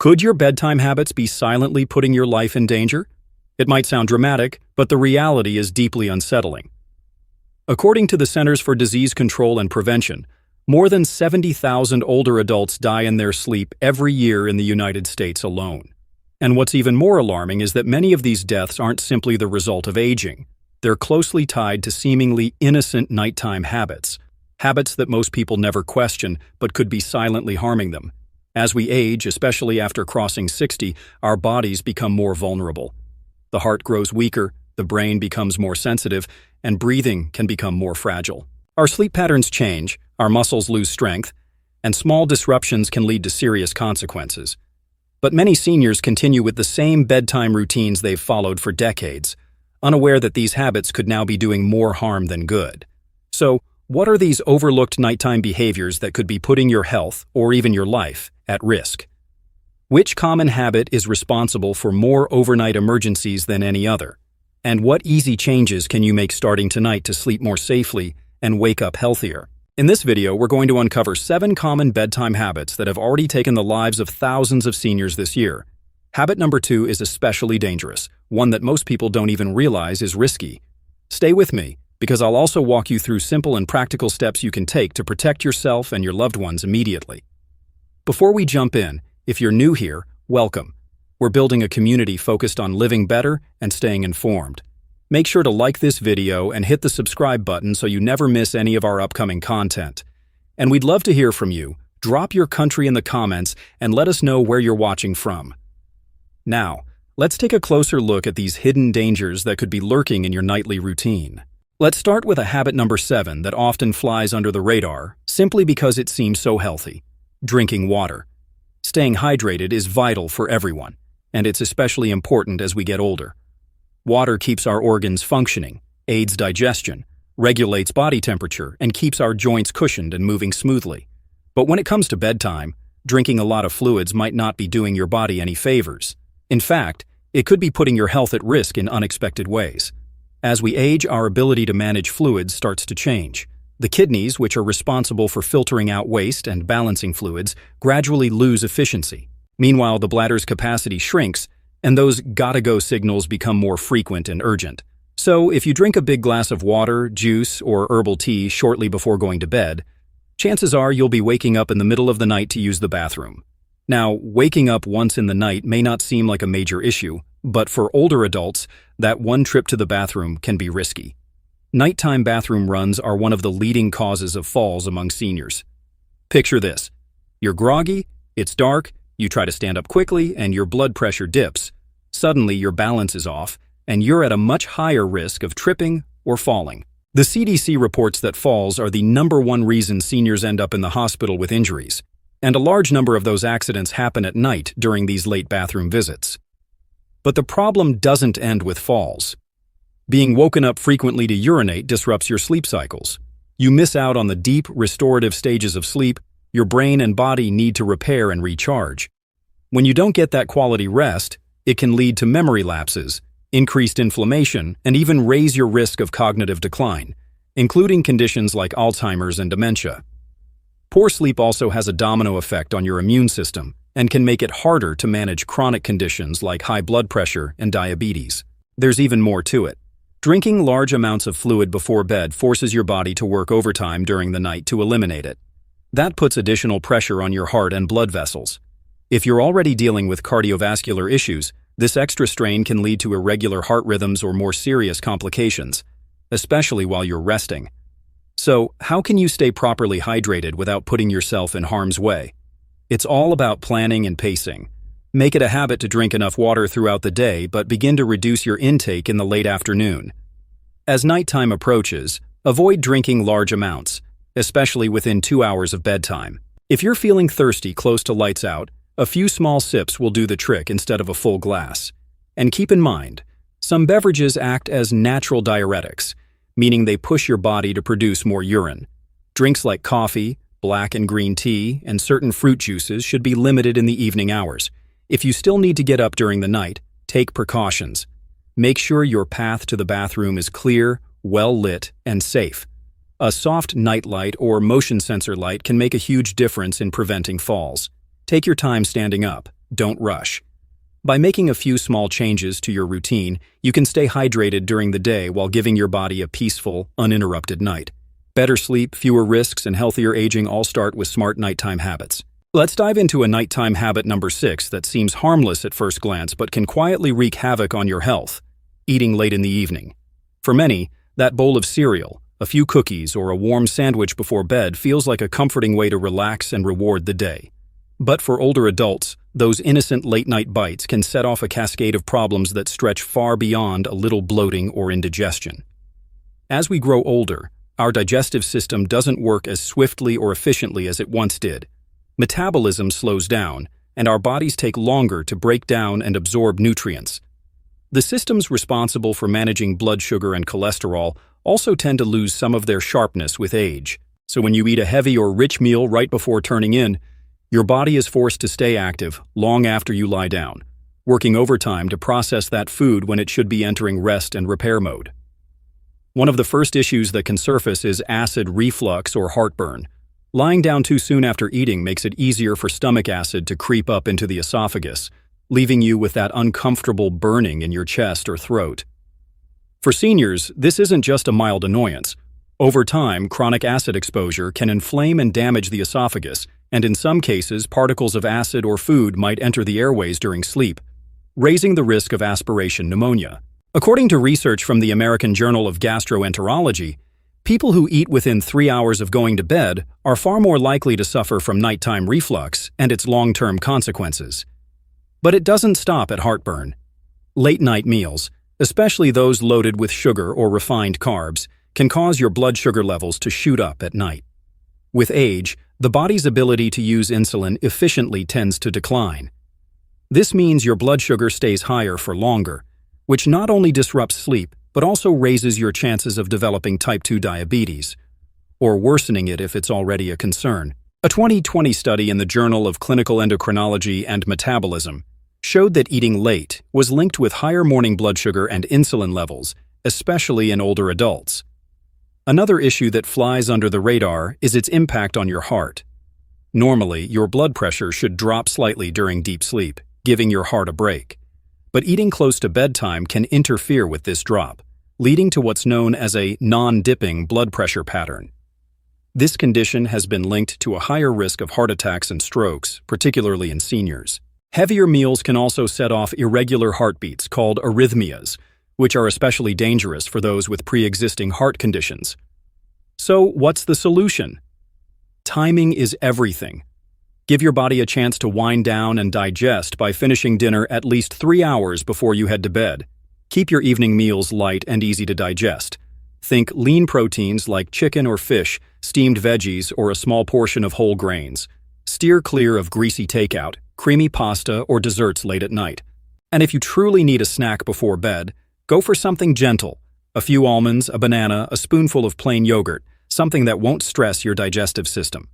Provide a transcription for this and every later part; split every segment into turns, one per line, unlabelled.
Could your bedtime habits be silently putting your life in danger? It might sound dramatic, but the reality is deeply unsettling. According to the Centers for Disease Control and Prevention, more than 70,000 older adults die in their sleep every year in the United States alone. And what's even more alarming is that many of these deaths aren't simply the result of aging. They're closely tied to seemingly innocent nighttime habits that most people never question but could be silently harming them. As we age, especially after crossing 60, our bodies become more vulnerable. The heart grows weaker, the brain becomes more sensitive, and breathing can become more fragile. Our sleep patterns change, our muscles lose strength, and small disruptions can lead to serious consequences. But many seniors continue with the same bedtime routines they've followed for decades, unaware that these habits could now be doing more harm than good. So, what are these overlooked nighttime behaviors that could be putting your health, or even your life, at risk? Which common habit is responsible for more overnight emergencies than any other? And what easy changes can you make starting tonight to sleep more safely and wake up healthier? In this video, we're going to uncover 7 common bedtime habits that have already taken the lives of thousands of seniors this year. Habit number 2 is especially dangerous, one that most people don't even realize is risky. Stay with me, because I'll also walk you through simple and practical steps you can take to protect yourself and your loved ones immediately. Before we jump in, if you're new here, welcome. We're building a community focused on living better and staying informed. Make sure to like this video and hit the subscribe button so you never miss any of our upcoming content. And we'd love to hear from you. Drop your country in the comments and let us know where you're watching from. Now, let's take a closer look at these hidden dangers that could be lurking in your nightly routine. Let's start with a habit number 7 that often flies under the radar, simply because it seems so healthy: drinking water. Staying hydrated is vital for everyone, and it's especially important as we get older. Water keeps our organs functioning, aids digestion, regulates body temperature, and keeps our joints cushioned and moving smoothly. But when it comes to bedtime, drinking a lot of fluids might not be doing your body any favors. In fact, it could be putting your health at risk in unexpected ways. As we age, our ability to manage fluids starts to change. The kidneys, which are responsible for filtering out waste and balancing fluids, gradually lose efficiency. Meanwhile, the bladder's capacity shrinks, and those gotta-go signals become more frequent and urgent. So, if you drink a big glass of water, juice, or herbal tea shortly before going to bed, chances are you'll be waking up in the middle of the night to use the bathroom. Now, waking up once in the night may not seem like a major issue, but for older adults, that one trip to the bathroom can be risky. Nighttime bathroom runs are one of the leading causes of falls among seniors. Picture this: you're groggy, it's dark, you try to stand up quickly, and your blood pressure dips. Suddenly, your balance is off, and you're at a much higher risk of tripping or falling. The CDC reports that falls are the #1 reason seniors end up in the hospital with injuries, and a large number of those accidents happen at night during these late bathroom visits. But the problem doesn't end with falls. Being woken up frequently to urinate disrupts your sleep cycles. You miss out on the deep, restorative stages of sleep your brain and body need to repair and recharge. When you don't get that quality rest, it can lead to memory lapses, increased inflammation, and even raise your risk of cognitive decline, including conditions like Alzheimer's and dementia. Poor sleep also has a domino effect on your immune system and can make it harder to manage chronic conditions like high blood pressure and diabetes. There's even more to it. Drinking large amounts of fluid before bed forces your body to work overtime during the night to eliminate it. That puts additional pressure on your heart and blood vessels. If you're already dealing with cardiovascular issues, this extra strain can lead to irregular heart rhythms or more serious complications, especially while you're resting. So, how can you stay properly hydrated without putting yourself in harm's way? It's all about planning and pacing. Make it a habit to drink enough water throughout the day, but begin to reduce your intake in the late afternoon. As nighttime approaches, avoid drinking large amounts, especially within 2 hours of bedtime. If you're feeling thirsty close to lights out, a few small sips will do the trick instead of a full glass. And keep in mind, some beverages act as natural diuretics, meaning they push your body to produce more urine. Drinks like coffee, black and green tea, and certain fruit juices should be limited in the evening hours. If you still need to get up during the night, take precautions. Make sure your path to the bathroom is clear, well-lit, and safe. A soft night light or motion sensor light can make a huge difference in preventing falls. Take your time standing up. don't rush. By making a few small changes to your routine, you can stay hydrated during the day while giving your body a peaceful, uninterrupted night. Better sleep, fewer risks, and healthier aging all start with smart nighttime habits. Let's dive into a nighttime habit number 6 that seems harmless at first glance but can quietly wreak havoc on your health: eating late in the evening. For many, that bowl of cereal, a few cookies, or a warm sandwich before bed feels like a comforting way to relax and reward the day. But for older adults, those innocent late-night bites can set off a cascade of problems that stretch far beyond a little bloating or indigestion. As we grow older, our digestive system doesn't work as swiftly or efficiently as it once did. Metabolism slows down, and our bodies take longer to break down and absorb nutrients. The systems responsible for managing blood sugar and cholesterol also tend to lose some of their sharpness with age. So when you eat a heavy or rich meal right before turning in, your body is forced to stay active long after you lie down, working overtime to process that food when it should be entering rest and repair mode. One of the first issues that can surface is acid reflux or heartburn. Lying down too soon after eating makes it easier for stomach acid to creep up into the esophagus, leaving you with that uncomfortable burning in your chest or throat. For seniors, this isn't just a mild annoyance. Over time, chronic acid exposure can inflame and damage the esophagus, and in some cases, particles of acid or food might enter the airways during sleep, raising the risk of aspiration pneumonia. According to research from the American Journal of Gastroenterology, people who eat within 3 hours of going to bed are far more likely to suffer from nighttime reflux and its long-term consequences. But it doesn't stop at heartburn. Late-night meals, especially those loaded with sugar or refined carbs, can cause your blood sugar levels to shoot up at night. With age, the body's ability to use insulin efficiently tends to decline. This means your blood sugar stays higher for longer, which not only disrupts sleep, but also raises your chances of developing type 2 diabetes, or worsening it if it's already a concern. A 2020 study in the Journal of Clinical Endocrinology and Metabolism showed that eating late was linked with higher morning blood sugar and insulin levels, especially in older adults. Another issue that flies under the radar is its impact on your heart. Normally, your blood pressure should drop slightly during deep sleep, giving your heart a break. But eating close to bedtime can interfere with this drop, leading to what's known as a non-dipping blood pressure pattern. This condition has been linked to a higher risk of heart attacks and strokes, particularly in seniors. Heavier meals can also set off irregular heartbeats called arrhythmias, which are especially dangerous for those with pre-existing heart conditions. So, what's the solution? Timing is everything. Give your body a chance to wind down and digest by finishing dinner at least 3 hours before you head to bed. Keep your evening meals light and easy to digest. Think lean proteins like chicken or fish, steamed veggies, or a small portion of whole grains. Steer clear of greasy takeout, creamy pasta, or desserts late at night. And if you truly need a snack before bed, go for something gentle. A few almonds, a banana, a spoonful of plain yogurt, something that won't stress your digestive system.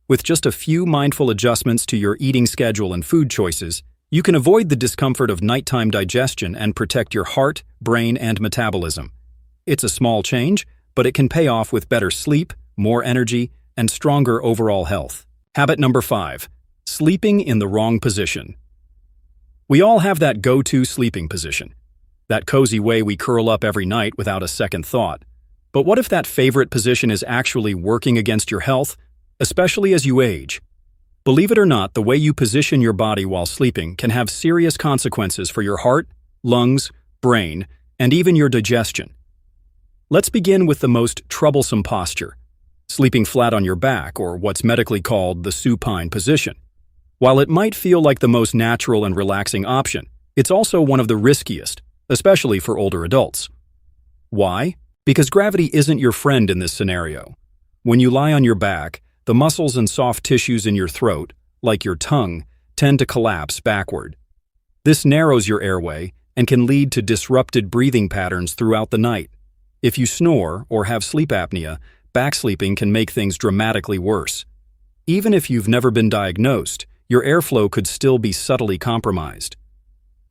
With just a few mindful adjustments to your eating schedule and food choices, you can avoid the discomfort of nighttime digestion and protect your heart, brain, and metabolism. It's a small change, but it can pay off with better sleep, more energy, and stronger overall health. Habit number 5, sleeping in the wrong position. We all have that go-to sleeping position, that cozy way we curl up every night without a second thought. But what if that favorite position is actually working against your health, especially as you age? Believe it or not, the way you position your body while sleeping can have serious consequences for your heart, lungs, brain, and even your digestion. Let's begin with the most troublesome posture, sleeping flat on your back, or what's medically called the supine position. While it might feel like the most natural and relaxing option, it's also one of the riskiest, especially for older adults. Why? Because gravity isn't your friend in this scenario. When you lie on your back, the muscles and soft tissues in your throat, like your tongue, tend to collapse backward. This narrows your airway and can lead to disrupted breathing patterns throughout the night. If you snore or have sleep apnea, backsleeping can make things dramatically worse. Even if you've never been diagnosed, your airflow could still be subtly compromised.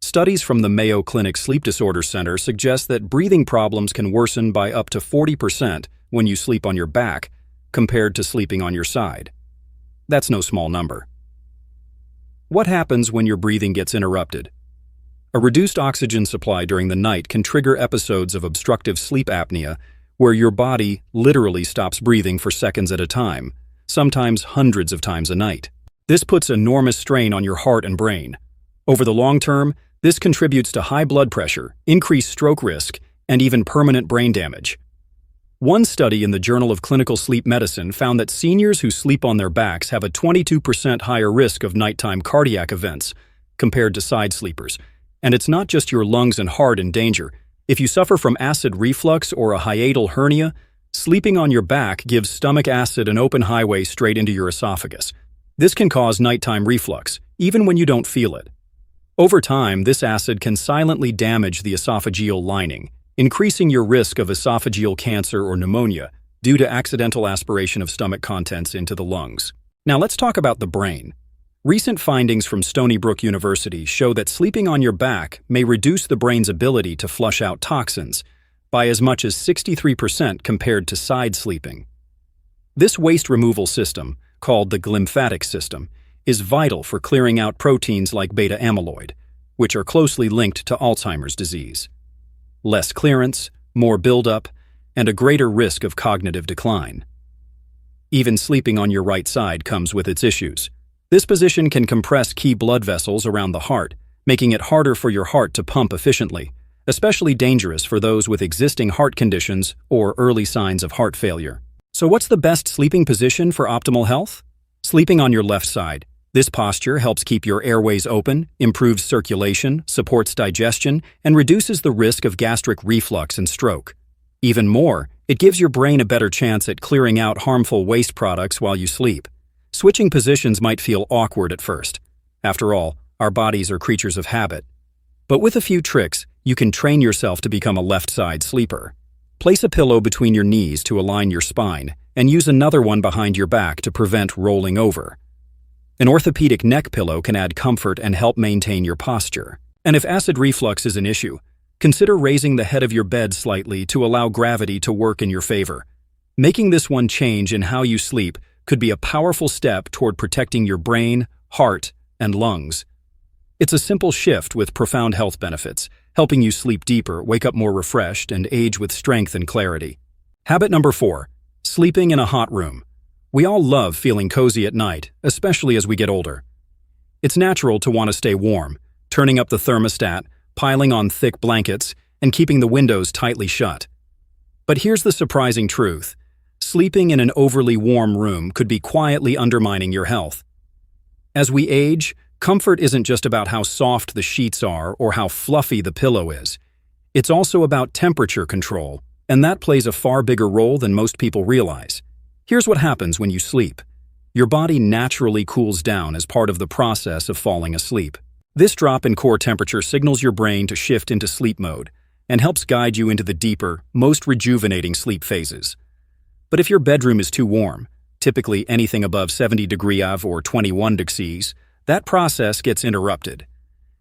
Studies from the Mayo Clinic Sleep Disorder Center suggest that breathing problems can worsen by up to 40% when you sleep on your back, compared to sleeping on your side. That's no small number. What happens when your breathing gets interrupted? A reduced oxygen supply during the night can trigger episodes of obstructive sleep apnea, where your body literally stops breathing for seconds at a time, sometimes hundreds of times a night. This puts enormous strain on your heart and brain. Over the long term, this contributes to high blood pressure, increased stroke risk, and even permanent brain damage. One study in the Journal of Clinical Sleep Medicine found that seniors who sleep on their backs have a 22% higher risk of nighttime cardiac events compared to side sleepers. And it's not just your lungs and heart in danger. If you suffer from acid reflux or a hiatal hernia, sleeping on your back gives stomach acid an open highway straight into your esophagus. This can cause nighttime reflux, even when you don't feel it. Over time, this acid can silently damage the esophageal lining, increasing your risk of esophageal cancer or pneumonia due to accidental aspiration of stomach contents into the lungs. Now let's talk about the brain. Recent findings from Stony Brook University show that sleeping on your back may reduce the brain's ability to flush out toxins by as much as 63% compared to side sleeping. This waste removal system, called the glymphatic system, is vital for clearing out proteins like beta amyloid, which are closely linked to Alzheimer's disease. Less clearance, more buildup, and a greater risk of cognitive decline. Even sleeping on your right side comes with its issues. This position can compress key blood vessels around the heart, making it harder for your heart to pump efficiently, especially dangerous for those with existing heart conditions or early signs of heart failure. So what's the best sleeping position for optimal health? Sleeping on your left side. This posture helps keep your airways open, improves circulation, supports digestion, and reduces the risk of gastric reflux and stroke. Even more, it gives your brain a better chance at clearing out harmful waste products while you sleep. Switching positions might feel awkward at first. After all, our bodies are creatures of habit. But with a few tricks, you can train yourself to become a left-side sleeper. Place a pillow between your knees to align your spine, and use another one behind your back to prevent rolling over. An orthopedic neck pillow can add comfort and help maintain your posture. And if acid reflux is an issue, consider raising the head of your bed slightly to allow gravity to work in your favor. Making this one change in how you sleep could be a powerful step toward protecting your brain, heart, and lungs. It's a simple shift with profound health benefits, helping you sleep deeper, wake up more refreshed, and age with strength and clarity. Habit number 4, sleeping in a hot room. We all love feeling cozy at night, especially as we get older. It's natural to want to stay warm, turning up the thermostat, piling on thick blankets, and keeping the windows tightly shut. But here's the surprising truth. Sleeping in an overly warm room could be quietly undermining your health. As we age, comfort isn't just about how soft the sheets are or how fluffy the pillow is. It's also about temperature control, and that plays a far bigger role than most people realize. Here's what happens when you sleep. Your body naturally cools down as part of the process of falling asleep. This drop in core temperature signals your brain to shift into sleep mode and helps guide you into the deeper, most rejuvenating sleep phases. But if your bedroom is too warm, typically anything above 70 degrees or 21 degrees, that process gets interrupted.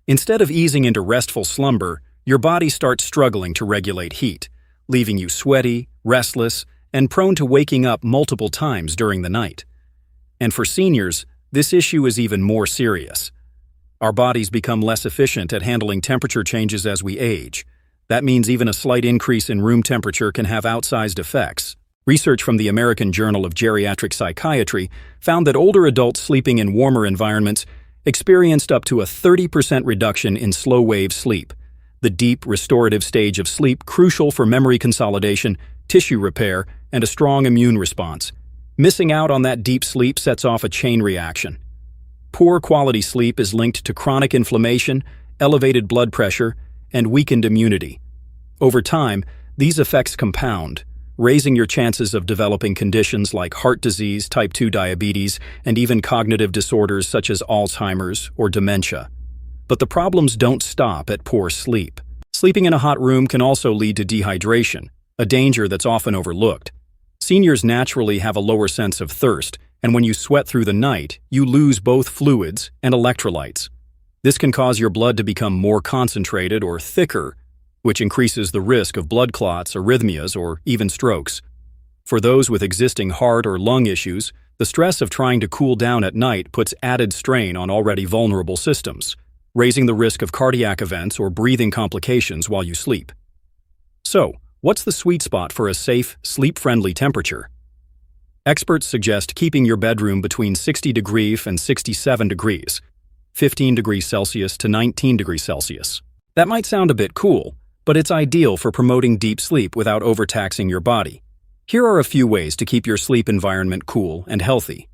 Instead of easing into restful slumber, your body starts struggling to regulate heat, leaving you sweaty, restless, and prone to waking up multiple times during the night. And for seniors, this issue is even more serious. Our bodies become less efficient at handling temperature changes as we age. That means even a slight increase in room temperature can have outsized effects. Research from the American Journal of Geriatric Psychiatry found that older adults sleeping in warmer environments experienced up to a 30% reduction in slow-wave sleep, the deep, restorative stage of sleep crucial for memory consolidation, tissue repair, and a strong immune response. Missing out on that deep sleep sets off a chain reaction. Poor quality sleep is linked to chronic inflammation, elevated blood pressure, and weakened immunity. Over time, these effects compound, raising your chances of developing conditions like heart disease, type 2 diabetes, and even cognitive disorders such as Alzheimer's or dementia. But the problems don't stop at poor sleep. Sleeping in a hot room can also lead to dehydration, a danger that's often overlooked. Seniors naturally have a lower sense of thirst, and when you sweat through the night, you lose both fluids and electrolytes. This can cause your blood to become more concentrated or thicker, which increases the risk of blood clots, arrhythmias, or even strokes. For those with existing heart or lung issues, The stress of trying to cool down at night puts added strain on already vulnerable systems, raising the risk of cardiac events or breathing complications while you sleep. So, what's the sweet spot for a safe, sleep-friendly temperature? Experts suggest keeping your bedroom between 60 degrees and 67 degrees, 15 degrees Celsius to 19 degrees Celsius. That might sound a bit cool, but it's ideal for promoting deep sleep without overtaxing your body. Here are a few ways to keep your sleep environment cool and healthy.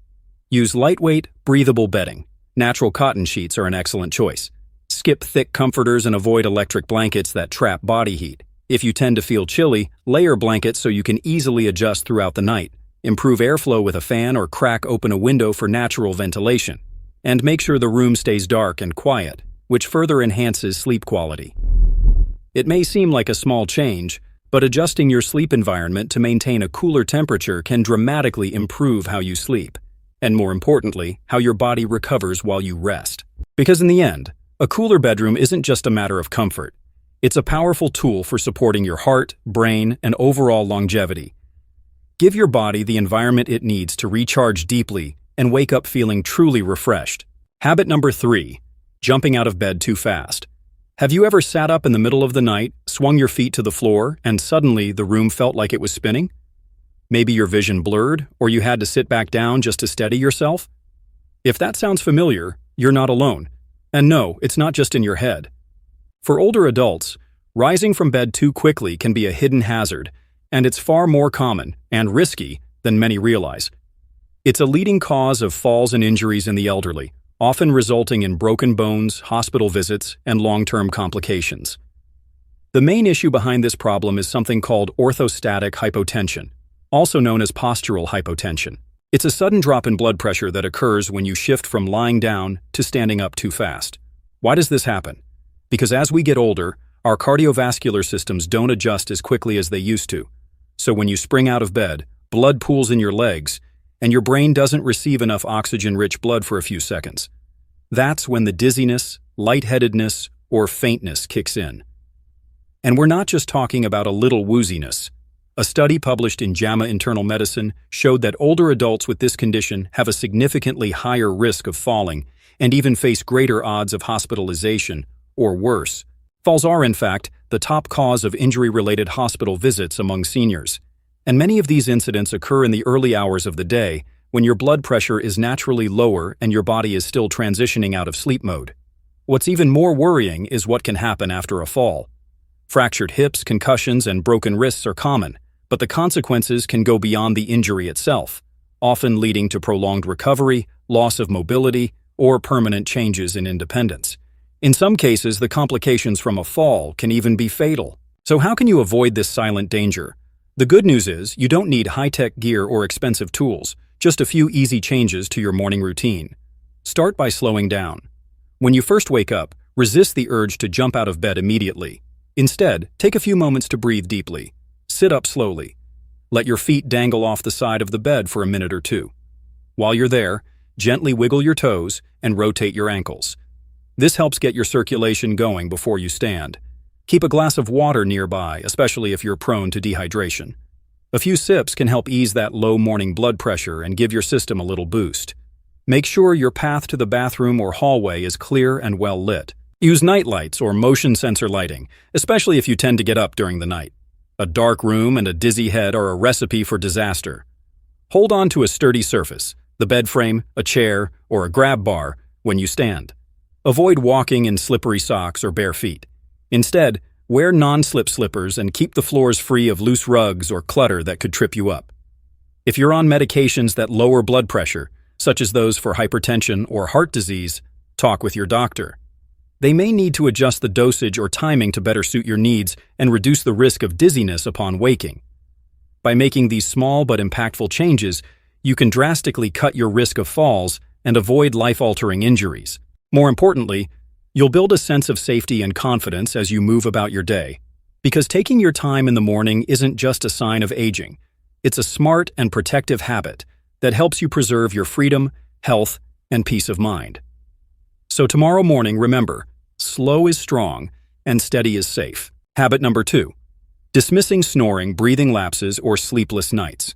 Use lightweight, breathable bedding. Natural cotton sheets are an excellent choice. Skip thick comforters and avoid electric blankets that trap body heat. If you tend to feel chilly, layer blankets so you can easily adjust throughout the night. Improve airflow with a fan or crack open a window for natural ventilation. And make sure the room stays dark and quiet, which further enhances sleep quality. It may seem like a small change, but adjusting your sleep environment to maintain a cooler temperature can dramatically improve how you sleep, and more importantly, how your body recovers while you rest. Because in the end, a cooler bedroom isn't just a matter of comfort. It's a powerful tool for supporting your heart, brain, and overall longevity. Give your body the environment it needs to recharge deeply and wake up feeling truly refreshed. Habit number 3, jumping out of bed too fast. Have you ever sat up in the middle of the night, swung your feet to the floor, and suddenly the room felt like it was spinning? Maybe your vision blurred, or you had to sit back down just to steady yourself? If that sounds familiar, you're not alone. And no, it's not just in your head. For older adults, rising from bed too quickly can be a hidden hazard, and it's far more common and risky than many realize. It's a leading cause of falls and injuries in the elderly, often resulting in broken bones, hospital visits, and long-term complications. The main issue behind this problem is something called orthostatic hypotension, also known as postural hypotension. It's a sudden drop in blood pressure that occurs when you shift from lying down to standing up too fast. Why does this happen? Because as we get older, our cardiovascular systems don't adjust as quickly as they used to. So when you spring out of bed, blood pools in your legs, and your brain doesn't receive enough oxygen-rich blood for a few seconds. That's when the dizziness, lightheadedness, or faintness kicks in. And we're not just talking about a little wooziness. A study published in JAMA Internal Medicine showed that older adults with this condition have a significantly higher risk of falling and even face greater odds of hospitalization, or worse. Falls are, in fact, the top cause of injury-related hospital visits among seniors. And many of these incidents occur in the early hours of the day, when your blood pressure is naturally lower and your body is still transitioning out of sleep mode. What's even more worrying is what can happen after a fall. Fractured hips, concussions, and broken wrists are common, but the consequences can go beyond the injury itself, often leading to prolonged recovery, loss of mobility, or permanent changes in independence. In some cases, the complications from a fall can even be fatal. So how can you avoid this silent danger? The good news is you don't need high-tech gear or expensive tools, just a few easy changes to your morning routine. Start by slowing down. When you first wake up, resist the urge to jump out of bed immediately. Instead, take a few moments to breathe deeply. Sit up slowly. Let your feet dangle off the side of the bed for a minute or two. While you're there, gently wiggle your toes and rotate your ankles. This helps get your circulation going before you stand. Keep a glass of water nearby, especially if you're prone to dehydration. A few sips can help ease that low morning blood pressure and give your system a little boost. Make sure your path to the bathroom or hallway is clear and well lit. Use night lights or motion sensor lighting, especially if you tend to get up during the night. A dark room and a dizzy head are a recipe for disaster. Hold on to a sturdy surface, the bed frame, a chair, or a grab bar, when you stand. Avoid walking in slippery socks or bare feet. Instead, wear non-slip slippers and keep the floors free of loose rugs or clutter that could trip you up. If you're on medications that lower blood pressure, such as those for hypertension or heart disease, talk with your doctor. They may need to adjust the dosage or timing to better suit your needs and reduce the risk of dizziness upon waking. By making these small but impactful changes, you can drastically cut your risk of falls and avoid life-altering injuries. More importantly, you'll build a sense of safety and confidence as you move about your day. Because taking your time in the morning isn't just a sign of aging. It's a smart and protective habit that helps you preserve your freedom, health, and peace of mind. So tomorrow morning, remember, slow is strong and steady is safe. Habit number 2, dismissing snoring, breathing lapses, or sleepless nights.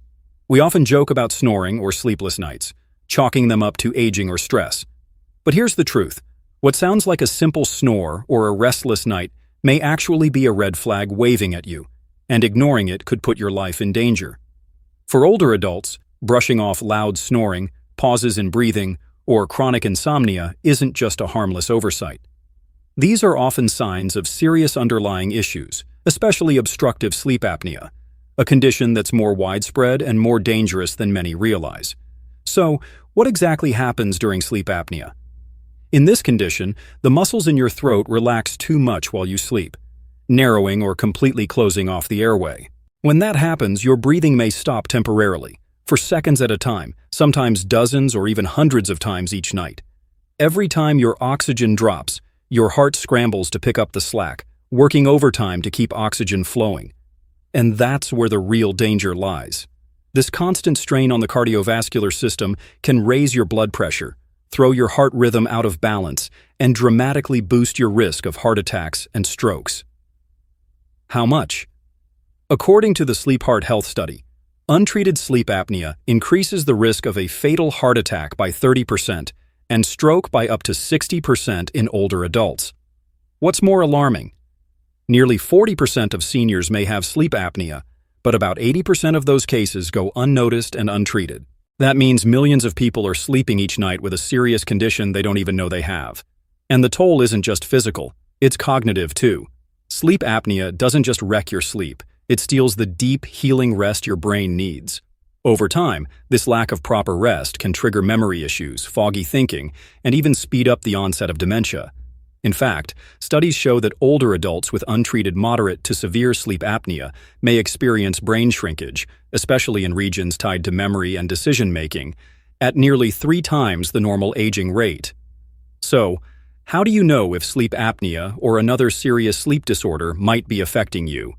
We often joke about snoring or sleepless nights, chalking them up to aging or stress. But here's the truth. What sounds like a simple snore or a restless night may actually be a red flag waving at you, and ignoring it could put your life in danger. For older adults, brushing off loud snoring, pauses in breathing, or chronic insomnia isn't just a harmless oversight. These are often signs of serious underlying issues, especially obstructive sleep apnea, a condition that's more widespread and more dangerous than many realize. So, what exactly happens during sleep apnea? In this condition, the muscles in your throat relax too much while you sleep, narrowing or completely closing off the airway. When that happens, your breathing may stop temporarily, for seconds at a time, sometimes dozens or even hundreds of times each night. Every time your oxygen drops, your heart scrambles to pick up the slack, working overtime to keep oxygen flowing. And that's where the real danger lies. This constant strain on the cardiovascular system can raise your blood pressure, throw your heart rhythm out of balance, and dramatically boost your risk of heart attacks and strokes. How much? According to the Sleep Heart Health Study, untreated sleep apnea increases the risk of a fatal heart attack by 30% and stroke by up to 60% in older adults. What's more alarming? Nearly 40% of seniors may have sleep apnea, but about 80% of those cases go unnoticed and untreated. That means millions of people are sleeping each night with a serious condition they don't even know they have. And the toll isn't just physical, it's cognitive too. Sleep apnea doesn't just wreck your sleep, it steals the deep, healing rest your brain needs. Over time, this lack of proper rest can trigger memory issues, foggy thinking, and even speed up the onset of dementia. In fact, studies show that older adults with untreated moderate to severe sleep apnea may experience brain shrinkage, especially in regions tied to memory and decision-making, at nearly 3 times the normal aging rate. So, how do you know if sleep apnea or another serious sleep disorder might be affecting you?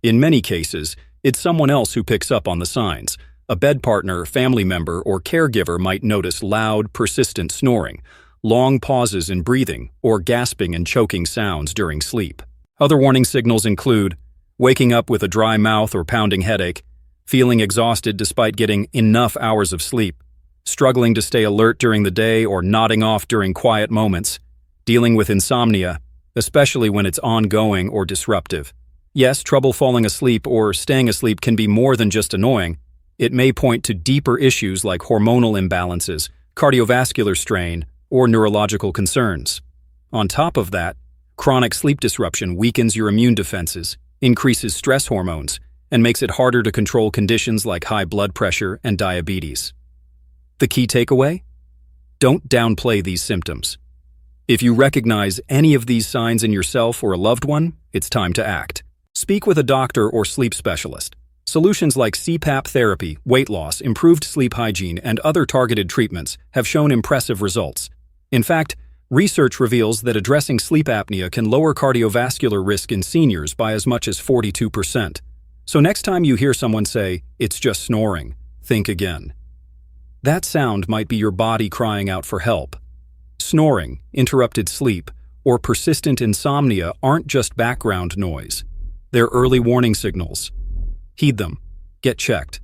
In many cases, it's someone else who picks up on the signs. A bed partner, family member, or caregiver might notice loud, persistent snoring, long pauses in breathing, or gasping and choking sounds during sleep. Other warning signals include waking up with a dry mouth or pounding headache, feeling exhausted despite getting enough hours of sleep, struggling to stay alert during the day or nodding off during quiet moments, dealing with insomnia, especially when it's ongoing or disruptive. Yes, trouble falling asleep or staying asleep can be more than just annoying. It may point to deeper issues like hormonal imbalances, cardiovascular strain, or neurological concerns. On top of that, chronic sleep disruption weakens your immune defenses, increases stress hormones, and makes it harder to control conditions like high blood pressure and diabetes. The key takeaway? Don't downplay these symptoms. If you recognize any of these signs in yourself or a loved one, it's time to act. Speak with a doctor or sleep specialist. Solutions like CPAP therapy, weight loss, improved sleep hygiene, and other targeted treatments have shown impressive results. In fact, research reveals that addressing sleep apnea can lower cardiovascular risk in seniors by as much as 42%. So next time you hear someone say, "It's just snoring," think again. That sound might be your body crying out for help. Snoring, interrupted sleep, or persistent insomnia aren't just background noise. They're early warning signals. Heed them. Get checked.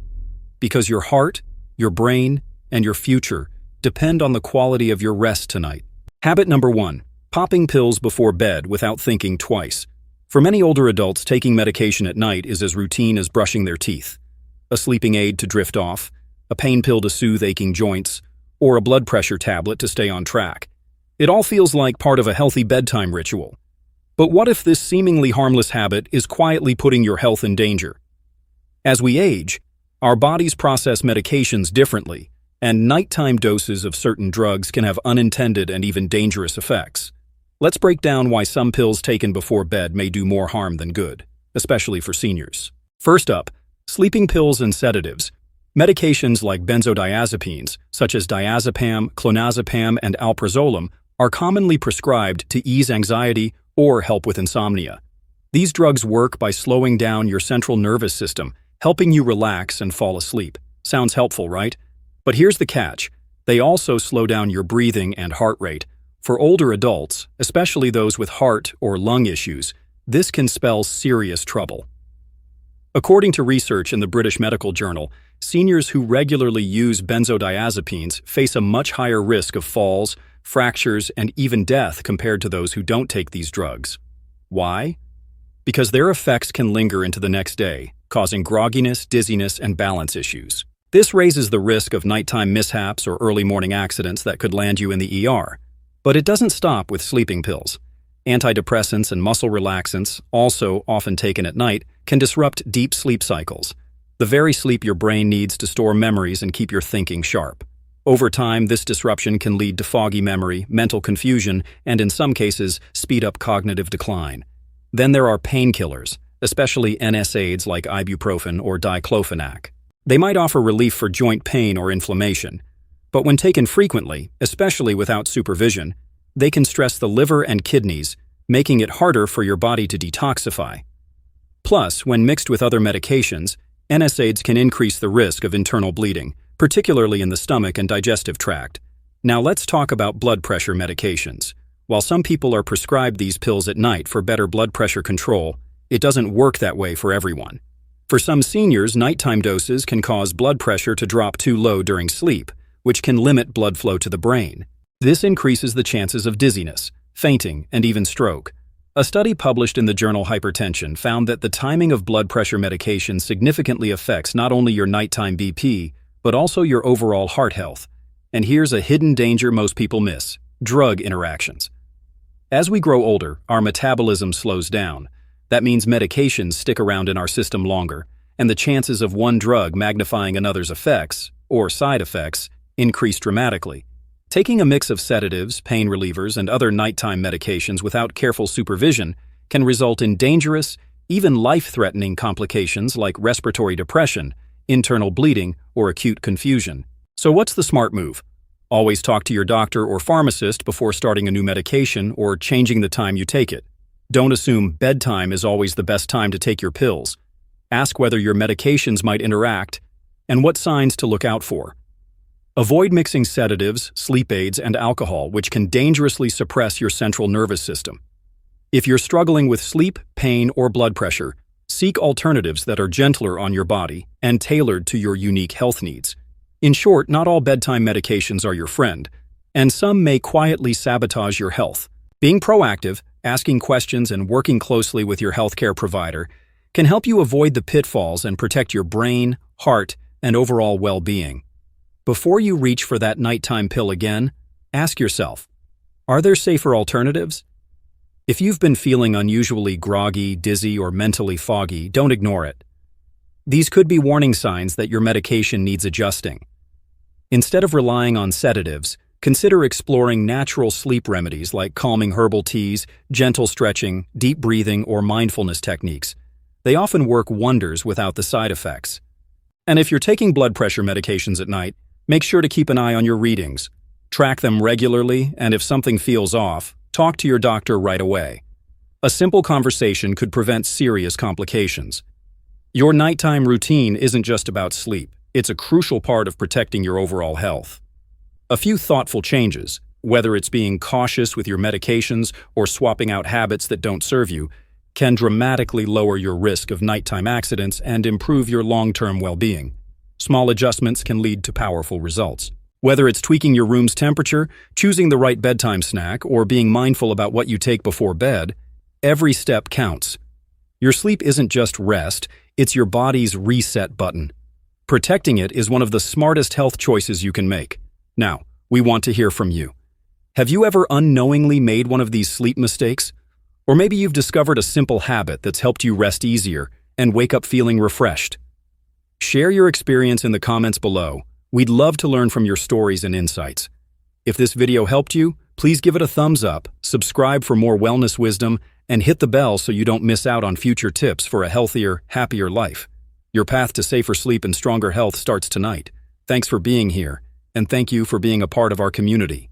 Because your heart, your brain, and your future depend on the quality of your rest tonight. Habit number 1. Popping pills before bed without thinking twice. For many older adults, taking medication at night is as routine as brushing their teeth. A sleeping aid to drift off, a pain pill to soothe aching joints, or a blood pressure tablet to stay on track. It all feels like part of a healthy bedtime ritual. But what if this seemingly harmless habit is quietly putting your health in danger? As we age, our bodies process medications differently, and nighttime doses of certain drugs can have unintended and even dangerous effects. Let's break down why some pills taken before bed may do more harm than good, especially for seniors. First up, sleeping pills and sedatives. Medications like benzodiazepines, such as diazepam, clonazepam, and alprazolam, are commonly prescribed to ease anxiety or help with insomnia. These drugs work by slowing down your central nervous system, helping you relax and fall asleep. Sounds helpful, right? But here's the catch. They also slow down your breathing and heart rate. For older adults, especially those with heart or lung issues, this can spell serious trouble. According to research in the British Medical Journal, seniors who regularly use benzodiazepines face a much higher risk of falls, fractures, and even death compared to those who don't take these drugs. Why? Because their effects can linger into the next day, causing grogginess, dizziness, and balance issues. This raises the risk of nighttime mishaps or early morning accidents that could land you in the ER. But it doesn't stop with sleeping pills. Antidepressants and muscle relaxants, also often taken at night, can disrupt deep sleep cycles, the very sleep your brain needs to store memories and keep your thinking sharp. Over time, this disruption can lead to foggy memory, mental confusion, and in some cases, speed up cognitive decline. Then there are painkillers, especially NSAIDs like ibuprofen or diclofenac. They might offer relief for joint pain or inflammation, but when taken frequently, especially without supervision, they can stress the liver and kidneys, making it harder for your body to detoxify. Plus, when mixed with other medications, NSAIDs can increase the risk of internal bleeding, particularly in the stomach and digestive tract. Now let's talk about blood pressure medications. While some people are prescribed these pills at night for better blood pressure control, it doesn't work that way for everyone. For some seniors, nighttime doses can cause blood pressure to drop too low during sleep, which can limit blood flow to the brain. This increases the chances of dizziness, fainting, and even stroke. A study published in the journal Hypertension found that the timing of blood pressure medication significantly affects not only your nighttime BP, but also your overall heart health. And here's a hidden danger most people miss: drug interactions. As we grow older, our metabolism slows down. That means medications stick around in our system longer, and the chances of one drug magnifying another's effects, or side effects, increase dramatically. Taking a mix of sedatives, pain relievers, and other nighttime medications without careful supervision can result in dangerous, even life-threatening complications like respiratory depression, internal bleeding, or acute confusion. So what's the smart move? Always talk to your doctor or pharmacist before starting a new medication or changing the time you take it. Don't assume bedtime is always the best time to take your pills. Ask whether your medications might interact and what signs to look out for. Avoid mixing sedatives, sleep aids, and alcohol, which can dangerously suppress your central nervous system. If you're struggling with sleep, pain, or blood pressure, seek alternatives that are gentler on your body and tailored to your unique health needs. In short, not all bedtime medications are your friend, and some may quietly sabotage your health. Being proactive, asking questions, and working closely with your healthcare provider can help you avoid the pitfalls and protect your brain, heart, and overall well-being. Before you reach for that nighttime pill again, ask yourself, are there safer alternatives? If you've been feeling unusually groggy, dizzy, or mentally foggy, don't ignore it. These could be warning signs that your medication needs adjusting. Instead of relying on sedatives, consider exploring natural sleep remedies like calming herbal teas, gentle stretching, deep breathing, or mindfulness techniques. They often work wonders without the side effects. And if you're taking blood pressure medications at night, make sure to keep an eye on your readings. Track them regularly, and if something feels off, talk to your doctor right away. A simple conversation could prevent serious complications. Your nighttime routine isn't just about sleep. It's a crucial part of protecting your overall health. A few thoughtful changes, whether it's being cautious with your medications or swapping out habits that don't serve you, can dramatically lower your risk of nighttime accidents and improve your long-term well-being. Small adjustments can lead to powerful results. Whether it's tweaking your room's temperature, choosing the right bedtime snack, or being mindful about what you take before bed, every step counts. Your sleep isn't just rest, it's your body's reset button. Protecting it is one of the smartest health choices you can make. Now, we want to hear from you. Have you ever unknowingly made one of these sleep mistakes? Or maybe you've discovered a simple habit that's helped you rest easier and wake up feeling refreshed. Share your experience in the comments below. We'd love to learn from your stories and insights. If this video helped you, please give it a thumbs up, subscribe for more wellness wisdom, and hit the bell so you don't miss out on future tips for a healthier, happier life. Your path to safer sleep and stronger health starts tonight. Thanks for being here, and thank you for being a part of our community.